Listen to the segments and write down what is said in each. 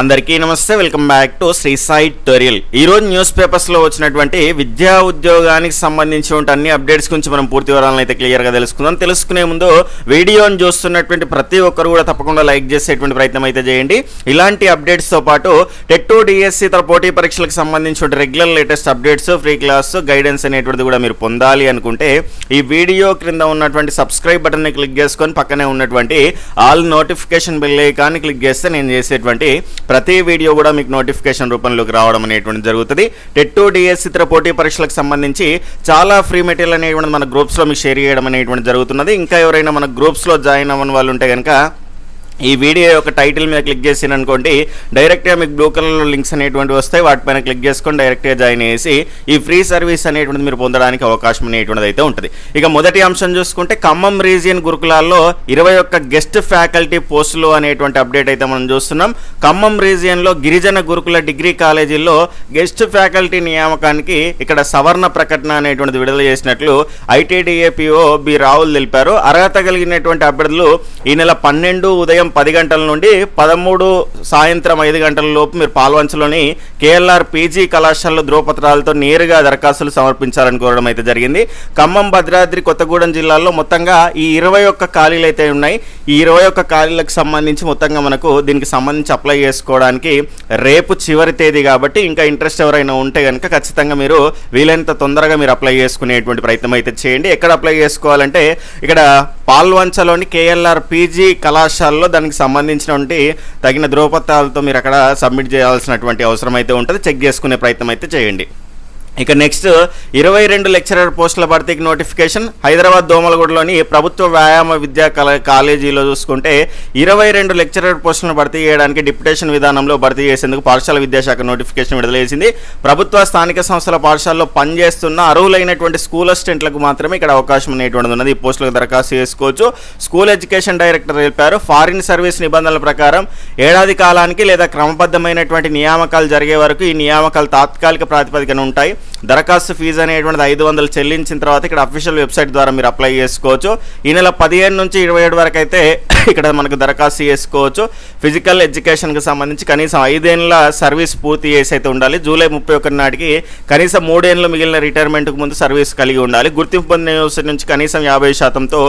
అందరికీ నమస్తే, welcome back to Shri Sai tutorial. ఈ రోజు న్యూస్ పేపర్స్ లో వచ్చినటువంటి విద్యా ఉద్యోగానికి సంబంధించి అన్ని అప్డేట్స్ గురించి మనం పూర్తి వివరాలను అయితే క్లియర్ గా తెలుసుకుందాం. తెలుసుకునే ముందు వీడియోని చూస్తున్నటువంటి ప్రతి ఒక్కరు కూడా తప్పకుండా లైక్ చేసేటువంటి ప్రయత్నం అయితే చేయండి. ఇలాంటి అప్డేట్స్ తో పాటు టెట్ డిఎస్సి తర పోటీ పరీక్షలకు సంబంధించిన regular latest updates, free class guidance అనేటువంటిది కూడా మీరు పొందాలి అనుకుంటే ఈ వీడియో క్రింద ఉన్నటువంటి సబ్స్క్రైబ్ బటన్ ని క్లిక్ చేసుకొని పక్కనే ఉన్నటువంటి all notification bell icon click చేస్తే నేను చేసేటువంటి ప్రతి వీడియో కూడా మీకు నోటిఫికేషన్ రూపంలోకి రావడం అనేటువంటి జరుగుతుంది. టెట్ డిఎస్సి ఇతర పోటీ పరీక్షలకు సంబంధించి చాలా ఫ్రీ మెటీరియల్ అనేటువంటి మన గ్రూప్స్లో మీకు షేర్ చేయడం అనేటువంటి జరుగుతున్నది. ఇంకా ఎవరైనా మన గ్రూప్స్లో జాయిన్ అవ్వని వాళ్ళు ఉంటే కనుక ఈ వీడియో యొక్క టైటిల్ మీద క్లిక్ చేసిన అనుకోండి, డైరెక్ట్గా మీకు బ్లూ కలర్లో లింక్స్ అనేటువంటి వస్తాయి. వాటిపైన క్లిక్ చేసుకొని డైరెక్ట్గా జాయిన్ చేసి ఈ ఫ్రీ సర్వీస్ అనేటువంటిది మీరు పొందడానికి అవకాశం అనేటువంటిది అయితే ఉంటుంది. ఇక మొదటి అంశం చూసుకుంటే ఖమ్మం రీజియన్ గురుకులాల్లో 21 గెస్ట్ ఫ్యాకల్టీ పోస్టులు అనేటువంటి అప్డేట్ అయితే మనం చూస్తున్నాం. ఖమ్మం రీజియన్లో గిరిజన గురుకుల డిగ్రీ కాలేజీల్లో గెస్ట్ ఫ్యాకల్టీ నియామకానికి ఇక్కడ సవర్ణ ప్రకటన అనేటువంటిది విడుదల చేసినట్లు ఐటీడీఏపీఓ బి రావుల్ తెలిపారు. అర్హత కలిగినటువంటి అభ్యర్థులు ఈ నెల 12 ఉదయం 10 గంటల నుండి 13 సాయంత్రం 5 గంటల లోపు మీరు పాల్వంచలోని కేఎల్ఆర్ పీజీ కళాశాలలో ధ్రువపత్రాలతో నేరుగా దరఖాస్తులు సమర్పించాలని కోరడం అయితే జరిగింది. ఖమ్మం, భద్రాద్రి కొత్తగూడెం జిల్లాల్లో మొత్తంగా ఈ 21 ఖాళీలు అయితే ఉన్నాయి. ఈ 21 ఖాళీలకు సంబంధించి మొత్తంగా మనకు దీనికి సంబంధించి అప్లై చేసుకోవడానికి రేపు చివరి తేదీ కాబట్టి ఇంకా ఇంట్రెస్ట్ ఎవరైనా ఉంటే కనుక ఖచ్చితంగా మీరు వీలైనంత తొందరగా మీరు అప్లై చేసుకునేటువంటి ప్రయత్నం అయితే చేయండి. ఎక్కడ అప్లై చేసుకోవాలంటే ఇక్కడ పాల్వంచలోని కేఎల్ఆర్ పీజీ కళాశాలలో దానికి సంబంధించినటువంటి తగిన ధ్రువపత్రాలతో మీరు అక్కడ సబ్మిట్ చేయాల్సినటువంటి అవసరం అయితే ఉంటుంది. చెక్ చేసుకునే ప్రయత్నం అయితే చేయండి. ఇక నెక్స్ట్ 22 లెక్చరర్ పోస్టుల భర్తీకి నోటిఫికేషన్. హైదరాబాద్ దోమలగూడలోని ప్రభుత్వ వ్యాయామ విద్యా కాలేజీలో చూసుకుంటే 22 లెక్చరర్ పోస్టులను భర్తీ చేయడానికి డిప్యుటేషన్ విధానంలో భర్తీ చేసేందుకు పాఠశాల విద్యాశాఖ నోటిఫికేషన్ విడుదల చేసింది. ప్రభుత్వ స్థానిక సంస్థల పాఠశాలలో పనిచేస్తున్న అర్హులైనటువంటి స్కూల్ అసిస్టెంట్లకు మాత్రమే ఇక్కడ అవకాశం అనేటువంటిది ఉన్నది. ఈ పోస్టులకు దరఖాస్తు చేసుకోవచ్చు. స్కూల్ ఎడ్యుకేషన్ డైరెక్టర్ తెలిపారు, ఫారిన్ సర్వీస్ నిబంధనల ప్రకారం ఏడాది కాలానికి లేదా క్రమబద్ధమైనటువంటి నియామకాలు జరిగే వరకు ఈ నియామకాలు తాత్కాలిక ప్రాతిపదికన ఉంటాయి. దరఖాస్తు ఫీజు అనేటువంటిది 500 చెల్లించిన తర్వాత ఇక్కడ అఫీషియల్ వెబ్సైట్ ద్వారా మీరు అప్లై చేసుకోవచ్చు. ఈ నెల 15 నుంచి 27 వరకు అయితే ఇక్కడ మనకు దరఖాస్తు చేసుకోవచ్చు. ఫిజికల్ ఎడ్యుకేషన్కి సంబంధించి కనీసం 5 ఏళ్ళ సర్వీస్ పూర్తి చేసి అయితే ఉండాలి. జూలై 31 నాటికి కనీసం 3 ఏళ్ళు మిగిలిన రిటైర్మెంట్కు ముందు సర్వీస్ కలిగి ఉండాలి. గుర్తింపు పొందిన యూనివర్సిటీ నుంచి కనీసం 50%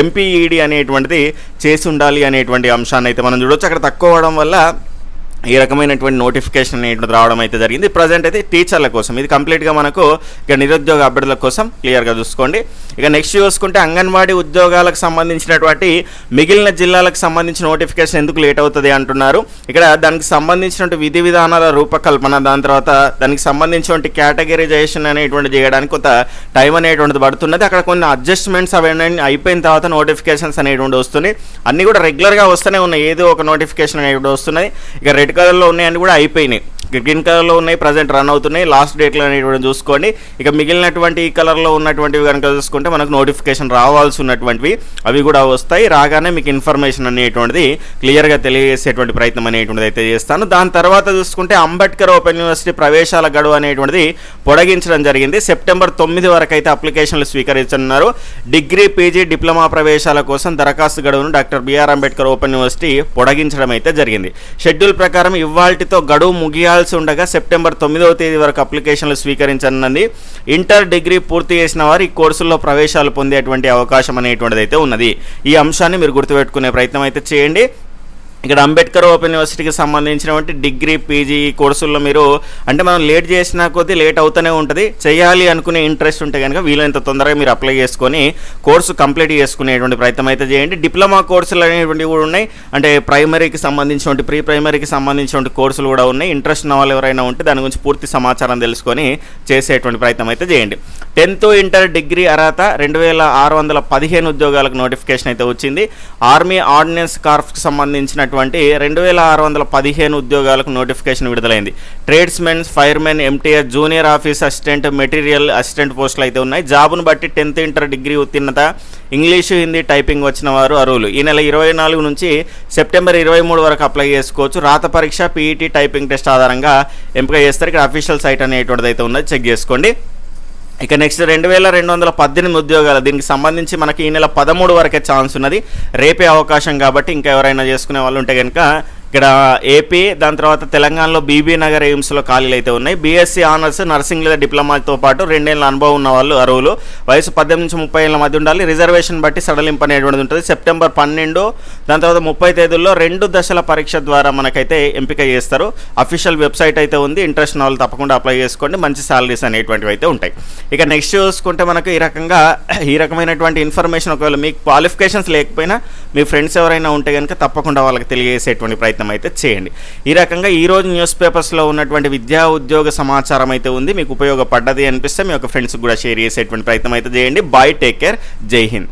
ఎంపీఈడి అనేటువంటిది చేసి ఉండాలి అనేటువంటి అంశాన్ని అయితే మనం చూడవచ్చు. అక్కడ తక్కువ అవడం వల్ల ఈ రకమైనటువంటి నోటిఫికేషన్ అనేటువంటి రావడం అయితే జరిగింది. ప్రజెంట్ అయితే టీచర్ల కోసం, ఇది కంప్లీట్గా మనకు ఇక నిరుద్యోగ అభ్యర్థుల కోసం క్లియర్గా చూసుకోండి. ఇక నెక్స్ట్ చూసుకుంటే అంగన్వాడీ ఉద్యోగాలకు సంబంధించినటువంటి మిగిలిన జిల్లాలకు సంబంధించిన నోటిఫికేషన్ ఎందుకు లేట్ అవుతుంది అంటున్నారు. ఇక్కడ దానికి సంబంధించినటువంటి విధి విధానాల రూపకల్పన, దాని తర్వాత దానికి సంబంధించినటువంటి కేటగిరైజేషన్ అనేటువంటి చేయడానికి కొంత టైం అనేటువంటిది పడుతున్నది. అక్కడ కొన్ని అడ్జస్ట్మెంట్స్ అవన్నీ అయిపోయిన తర్వాత నోటిఫికేషన్స్ అనేటువంటి వస్తున్నాయి. అన్నీ కూడా రెగ్యులర్గా వస్తూనే ఉన్నాయి. ఏదో ఒక నోటిఫికేషన్ అనేటువంటి వస్తున్నాయి. ఇక రెడ్ కలర్లో ఉన్నాయని కూడా అయిపోయినాయి, గ్రీన్ కలర్లో ఉన్నాయి, ప్రజెంట్ రన్ అవుతున్నాయి. లాస్ట్ డేట్లో అనేటువంటి చూసుకోండి. ఇక మిగిలినటువంటి ఈ కలర్లో ఉన్నటువంటివి కనుక చూసుకుంటే మనకు నోటిఫికేషన్ రావాల్సి ఉన్నటువంటివి అవి కూడా వస్తాయి. రాగానే మీకు ఇన్ఫర్మేషన్ అనేటువంటిది క్లియర్గా తెలియజేసేటువంటి ప్రయత్నం అనేటువంటిది అయితే చేస్తాను. దాని తర్వాత చూసుకుంటే అంబేద్కర్ ఓపెన్ యూనివర్సిటీ ప్రవేశాల గడువు అనేటువంటిది పొడిగించడం జరిగింది. సెప్టెంబర్ 9 వరకు అయితే అప్లికేషన్లు స్వీకరించనున్నారు. డిగ్రీ, పీజీ, డిప్లొమా ప్రవేశాల కోసం దరఖాస్తు గడువును doctor BR Ambedkar open university పొడిగించడం అయితే జరిగింది. షెడ్యూల్ ప్రకారం ఇవాల్టితో గడువు ముగియాల్సి ఉండగా సెప్టెంబర్ 9వ తేదీ వరకు అప్లికేషన్లు స్వీకరించనున్నది. ఇంటర్, డిగ్రీ పూర్తి చేసిన వారు ఈ కోర్సుల్లో ప్రవేశాలు పొందేటువంటి అవకాశం అనేటువంటిది అయితే ఉన్నది. ఈ అంశాన్ని మీరు గుర్తుపెట్టుకునే ప్రయత్నం అయితే చేయండి. ఇక్కడ అంబేద్కర్ ఓపెన్ యూనివర్సిటీకి సంబంధించినటువంటి డిగ్రీ, పీజీ కోర్సుల్లో మీరు అంటే మనం లేట్ చేసినా కొద్దీ లేట్ అవుతూనే ఉంటుంది. చేయాలి అనుకునే ఇంట్రెస్ట్ ఉంటే కనుక వీలైనంత తొందరగా మీరు అప్లై చేసుకొని కోర్సు కంప్లీట్ చేసుకునేటువంటి ప్రయత్నం అయితే చేయండి. డిప్లొమా కోర్సులు అనేటువంటివి కూడా ఉన్నాయి. అంటే ప్రైమరీకి సంబంధించినటువంటి, ప్రీ ప్రైమరీకి సంబంధించినటువంటి కోర్సులు కూడా ఉన్నాయి. ఇంట్రెస్ట్ ఉన్న వాళ్ళు ఎవరైనా ఉంటే దాని గురించి పూర్తి సమాచారం తెలుసుకొని చేసేటువంటి ప్రయత్నం అయితే చేయండి. 10th ఇంటర్ డిగ్రీ అర్హత 2615 ఉద్యోగాలకు నోటిఫికేషన్ అయితే వచ్చింది. ఆర్మీ ఆర్డినెన్స్ కార్ప్స్కి సంబంధించిన 2615 ఉద్యోగాలకు నోటిఫికేషన్ విడుదలైంది. Tradesmen, firemen, MTR, junior office assistant, material assistant పోస్టులు అయితే ఉన్నాయి. జాబును బట్టి 10th ఇంటర్ డిగ్రీ ఉత్తీర్ణత, ఇంగ్లీషు, హిందీ టైపింగ్ వచ్చిన వారు అర్హులు. ఈ నెల 24 నుంచి సెప్టెంబర్ 23 వరకు అప్లై చేసుకోవచ్చు. రాత పరీక్ష, పీఈటీ, టైపింగ్ టెస్ట్ ఆధారంగా ఎంపిక చేస్తారు. ఇక్కడ అఫీషియల్ సైట్ అనేటువంటిది అయితే ఉన్నది, చెక్ చేసుకోండి. ఇక నెక్స్ట్ 2218 ఉద్యోగాలు, దీనికి సంబంధించి మనకి ఈ నెల 13 వరకే ఛాన్స్ ఉన్నది. రేపే అవకాశం కాబట్టి ఇంకా ఎవరైనా చేసుకునే వాళ్ళు ఉంటే కనుక ఇక్కడ ఏపీ, దాని తర్వాత తెలంగాణలో బీబీ నగర్ ఎయిమ్స్లో ఖాళీలు అయితే ఉన్నాయి. బీఎస్సీ ఆనర్స్, నర్సింగ్ లేదా డిప్లొమాతో పాటు 2 ఏళ్ల అనుభవం ఉన్న వాళ్ళు అర్హులు. వయసు 18 నుంచి 30 ఏళ్ల మధ్య ఉండాలి. రిజర్వేషన్ బట్టి సడలింపు అనేటువంటిది ఉంటుంది. సెప్టెంబర్ 12, దాని తర్వాత 30 తేదీల్లో 2 దశల పరీక్ష ద్వారా మనకైతే ఎంపిక చేస్తారు. అఫీషియల్ వెబ్సైట్ అయితే ఉంది. ఇంట్రెస్ట్ ఉన్న వాళ్ళు తప్పకుండా అప్లై చేసుకోండి. మంచి సాలరీస్ అనేటువంటివి అయితే ఉంటాయి. ఇక నెక్స్ట్ చూసుకుంటే మనకు ఈ రకమైనటువంటి ఇన్ఫర్మేషన్ ఒకవేళ మీకు క్వాలిఫికేషన్స్ లేకపోయినా మీ ఫ్రెండ్స్ ఎవరైనా ఉంటే కనుక తప్పకుండా వాళ్ళకి తెలియజేసేటువంటి ప్రయత్నం అయితే చేయండి. ఈ రకంగా ఈరోజు న్యూస్ పేపర్స్లో ఉన్నటువంటి విద్యా ఉద్యోగ సమాచారం అయితే ఉంది. మీకు ఉపయోగపడ్డది అనిపిస్తే మీ యొక్క ఫ్రెండ్స్కి కూడా షేర్ చేసేటువంటి ప్రయత్నం అయితే చేయండి. బాయ్, టేక్ కేర్, జై హింద్.